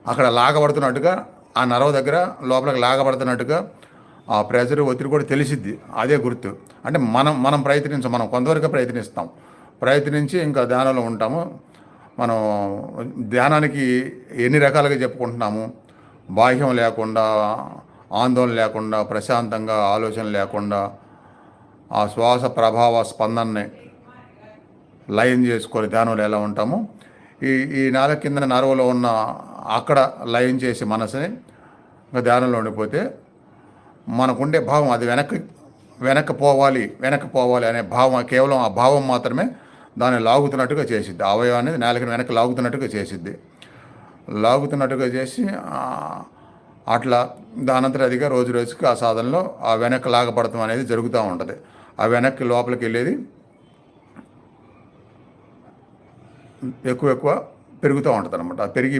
అక్కడ లాగబడుతున్నట్టుగా ఆ నరవ దగ్గర లోపలికి లాగబడుతున్నట్టుగా ఆ ప్రెజర్ ఒత్తిడి కూడా తెలిసిద్ది. అదే గుర్తు. అంటే మనం మనం కొంతవరకు ప్రయత్నించి ఇంకా ధ్యానంలో ఉంటాము. మనం ధ్యానానికి ఎన్ని రకాలుగా చెప్పుకుంటున్నాము. బాహ్యం లేకుండా, ఆందోళన లేకుండా, ప్రశాంతంగా, ఆలోచన లేకుండా ఆ శ్వాస ప్రభావ స్పందనని లయం చేసుకొని ధ్యానంలో ఎలా ఉంటామో ఈ ఈ నేల కింద నరవలో ఉన్న అక్కడ లయం చేసి మనసుని ధ్యానంలో ఉండిపోతే మనకుండే భావం అది వెనక్కి పోవాలి అనే భావం, కేవలం ఆ భావం మాత్రమే దాన్ని లాగుతున్నట్టుగా చేసిద్ది. అవయవం అనేది నేలకి వెనక్కి లాగుతున్నట్టుగా చేసి అట్లా దానంతరం అదిగా రోజు రోజుకి ఆ సాధనలో ఆ వెనక్కి లాగపడటం అనేది జరుగుతూ ఉంటుంది. ఆ వెనక్కి లోపలికి వెళ్ళేది ఎక్కువ పెరుగుతూ ఉంటుంది అనమాట. పెరిగి